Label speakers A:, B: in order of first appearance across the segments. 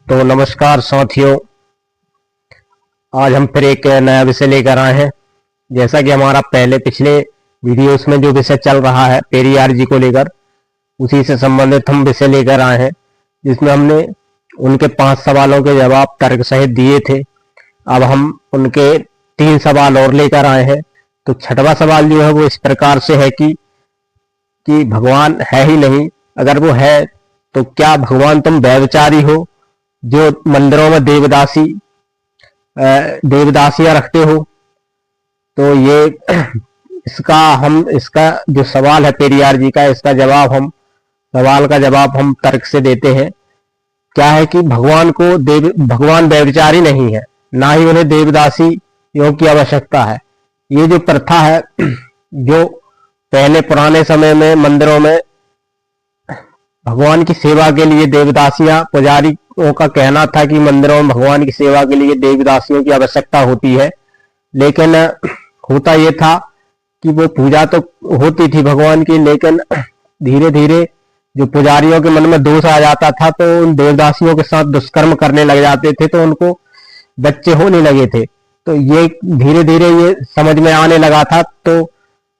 A: तो नमस्कार साथियों, आज हम फिर एक नया विषय लेकर आए हैं। जैसा कि हमारा पहले पिछले वीडियोस में जो विषय चल रहा है पेरियार जी को लेकर, उसी से संबंधित हम विषय लेकर आए हैं, जिसमें हमने उनके 5 सवालों के जवाब तर्क सहित दिए थे। अब हम उनके 3 सवाल और लेकर आए हैं। तो छठवां सवाल जो है वो इस प्रकार से है कि भगवान है ही नहीं, अगर वो है तो क्या भगवान तुम व्यभिचारी हो जो मंदिरों में देवदासियां रखते हो। तो ये इसका जो सवाल है पेरियार जी का, इसका जवाब सवाल का जवाब हम तर्क से देते हैं। क्या है कि भगवान व्यभिचारी नहीं है, ना ही उन्हें देवदासियों की आवश्यकता है। ये जो प्रथा है, जो पहले पुराने समय में मंदिरों में भगवान की सेवा के लिए देवदासियां, पुजारियों का कहना था कि मंदिरों में भगवान की सेवा के लिए देवदासियों की आवश्यकता होती है। लेकिन होता यह था कि वो पूजा तो होती थी भगवान की, लेकिन धीरे धीरे जो पुजारियों के मन में दोष आ जाता था, तो उन देवदासियों के साथ दुष्कर्म करने लग जाते थे, तो उनको बच्चे होने लगे थे। तो ये धीरे धीरे ये समझ में आने लगा था, तो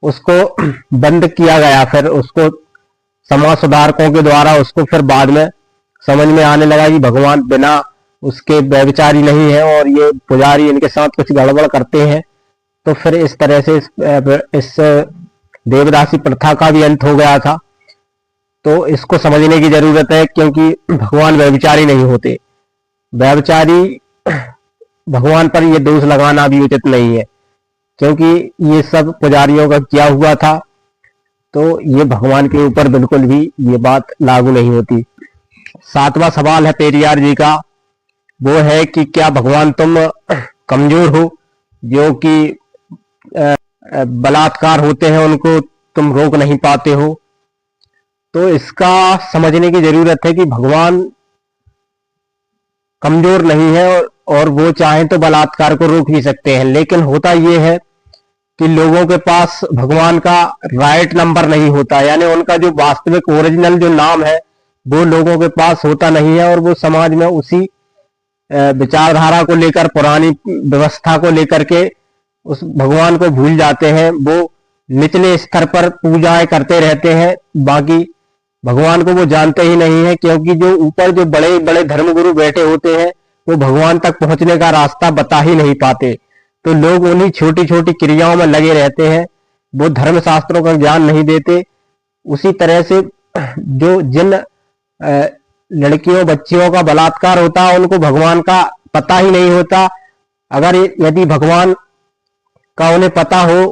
A: उसको बंद किया गया। फिर उसको समाज सुधारकों के द्वारा उसको फिर बाद में समझ में आने लगा कि भगवान बिना उसके व्यभिचारी नहीं है और ये पुजारी इनके साथ कुछ गड़बड़ करते हैं। तो फिर इस तरह से इस देवदासी प्रथा का भी अंत हो गया था। तो इसको समझने की जरूरत है, क्योंकि भगवान व्यभिचारी नहीं होते। व्यभिचारी भगवान पर ये दोष लगाना भी उचित नहीं है, क्योंकि ये सब पुजारियों का किया हुआ था। तो ये भगवान के ऊपर बिल्कुल भी ये बात लागू नहीं होती। 7वां सवाल है पेरियार जी का, वो है कि क्या भगवान तुम कमजोर हो जो कि बलात्कार होते हैं उनको तुम रोक नहीं पाते हो। तो इसका समझने की जरूरत है कि भगवान कमजोर नहीं है और वो चाहें तो बलात्कार को रोक भी सकते हैं। लेकिन होता ये है कि लोगों के पास भगवान का राइट नंबर नहीं होता, यानी उनका जो वास्तविक ओरिजिनल जो नाम है वो लोगों के पास होता नहीं है, और वो समाज में उसी विचारधारा को लेकर, पुरानी व्यवस्था को लेकर के उस भगवान को भूल जाते हैं। वो निचले स्तर पर पूजाएं करते रहते हैं, बाकी भगवान को वो जानते ही नहीं है, क्योंकि जो ऊपर जो बड़े बड़े धर्मगुरु बैठे होते हैं वो भगवान तक पहुंचने का रास्ता बता ही नहीं पाते। तो लोग उन्हीं छोटी छोटी क्रियाओं में लगे रहते हैं, वो धर्म शास्त्रों का ज्ञान नहीं देते। उसी तरह से जिन लड़कियों बच्चियों का बलात्कार होता है उनको भगवान का पता ही नहीं होता। अगर यदि भगवान का उन्हें पता हो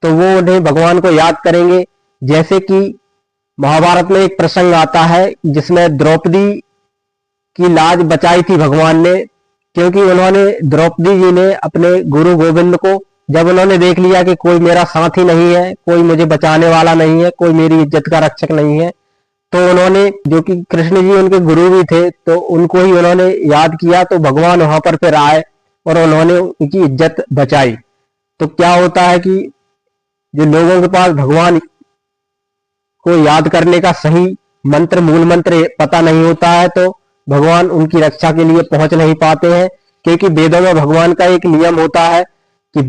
A: तो वो उन्हें भगवान को याद करेंगे। जैसे कि महाभारत में एक प्रसंग आता है जिसमें द्रौपदी की लाज बचाई थी भगवान ने, क्योंकि उन्होंने, द्रौपदी जी ने अपने गुरु गोविंद को, जब उन्होंने देख लिया कि कोई मेरा साथी नहीं है, कोई मुझे बचाने वाला नहीं है, कोई मेरी इज्जत का रक्षक नहीं है, तो उन्होंने, जो कि कृष्ण जी उनके गुरु भी थे, तो उनको ही उन्होंने याद किया। तो भगवान वहां पर फिर आए और उन्होंने उनकी इज्जत बचाई। तो क्या होता है कि जो लोगों के पास भगवान को याद करने का सही मंत्र, मूल मंत्र पता नहीं होता है, तो भगवान उनकी रक्षा के लिए पहुंच नहीं पाते हैं। क्योंकि वेदों में भगवान का एक नियम होता है कि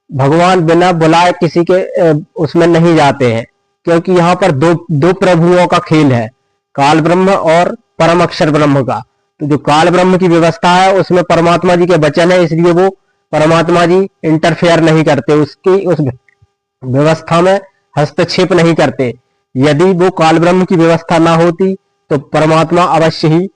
A: भगवान बिना बुलाए किसी के उसमें नहीं जाते हैं, क्योंकि यहाँ पर दो प्रभुओं का खेल है, काल ब्रह्म और परम अक्षर ब्रह्म का। तो जो काल ब्रह्म की व्यवस्था है उसमें परमात्मा जी के वचन है, इसलिए वो परमात्मा जी इंटरफेयर नहीं करते, उसकी उस व्यवस्था में हस्तक्षेप नहीं करते। यदि वो काल ब्रह्म की व्यवस्था ना होती तो परमात्मा अवश्य ही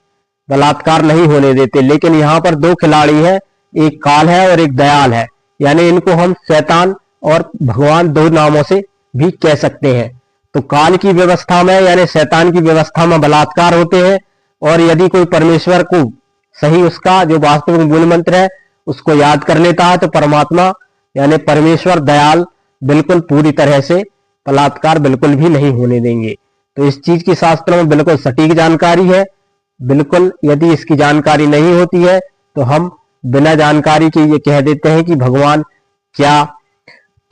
A: बलात्कार नहीं होने देते। लेकिन यहाँ पर 2 खिलाड़ी हैं, एक काल है और एक दयाल है, यानी इनको हम शैतान और भगवान 2 नामों से भी कह सकते हैं। तो काल की व्यवस्था में, यानी शैतान की व्यवस्था में बलात्कार होते हैं, और यदि कोई परमेश्वर को सही उसका जो वास्तविक मूल मंत्र है उसको याद कर लेता है तो परमात्मा यानी परमेश्वर दयाल बिल्कुल पूरी तरह से बलात्कार बिल्कुल भी नहीं होने देंगे। तो इस चीज की शास्त्रों में बिल्कुल सटीक जानकारी है। बिल्कुल यदि इसकी जानकारी नहीं होती है तो हम बिना जानकारी के ये कह देते हैं कि भगवान क्या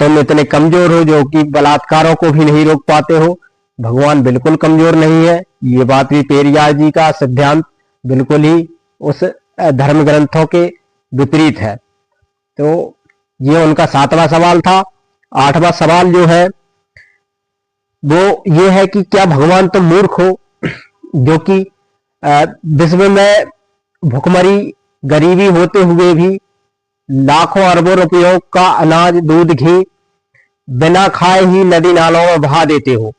A: तुम इतने कमजोर हो जो कि बलात्कारों को भी नहीं रोक पाते हो। भगवान बिल्कुल कमजोर नहीं है। ये बात भी पेरियार जी का सिद्धांत बिल्कुल ही उस धर्म ग्रंथों के विपरीत है। तो ये उनका 7वां सवाल था। 8वां सवाल जो है वो ये है कि क्या भगवान तुम मूर्ख हो जो कि विश्व में भुखमरी गरीबी होते हुए भी लाखों अरबों रुपयों का अनाज दूध घी बिना खाए ही नदी नालों में बहा देते हो।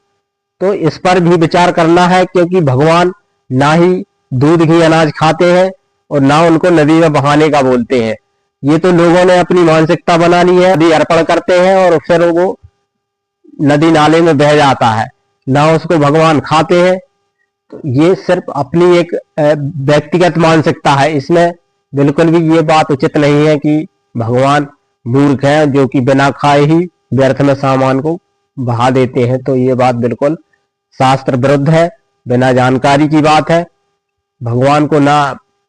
A: तो इस पर भी विचार करना है, क्योंकि भगवान ना ही दूध घी अनाज खाते हैं और ना उनको नदी में बहाने का बोलते हैं। ये तो लोगों ने अपनी मानसिकता बना ली है, नदी अर्पण करते हैं और फिर वो नदी नाले में बह जाता है, ना उसको भगवान खाते हैं। तो ये सिर्फ अपनी एक व्यक्तिगत मानसिकता है। इसमें बिल्कुल भी ये बात उचित नहीं है कि भगवान मूर्ख हैं जो कि बिना खाए ही व्यर्थ में सामान को बहा देते हैं। तो ये बात बिल्कुल शास्त्र विरुद्ध है, बिना जानकारी की बात है। भगवान को ना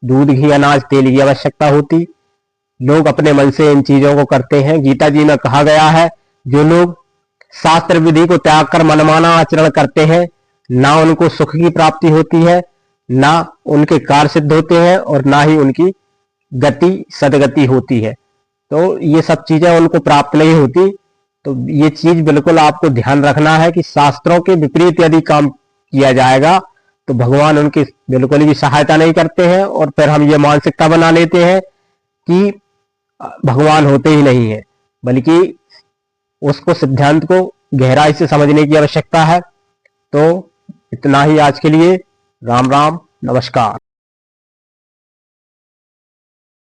A: दूध घी अनाज तेल की आवश्यकता होती, लोग अपने मन से इन चीजों को करते हैं। गीता जी में कहा गया है, जो लोग शास्त्र विधि को त्याग कर मनमाना आचरण करते हैं, ना उनको सुख की प्राप्ति होती है, ना उनके कार्य सिद्ध होते हैं और ना ही उनकी गति सदगति होती है। तो ये सब चीजें उनको प्राप्त नहीं होती। तो ये चीज बिल्कुल आपको ध्यान रखना है कि शास्त्रों के विपरीत यदि काम किया जाएगा तो भगवान उनकी बिल्कुल भी सहायता नहीं करते हैं, और फिर हम ये मानसिकता बना लेते हैं कि भगवान होते ही नहीं है, बल्कि उसको सिद्धांत को गहराई से समझने की आवश्यकता है। तो इतना ही आज के लिए। राम राम, नमस्कार।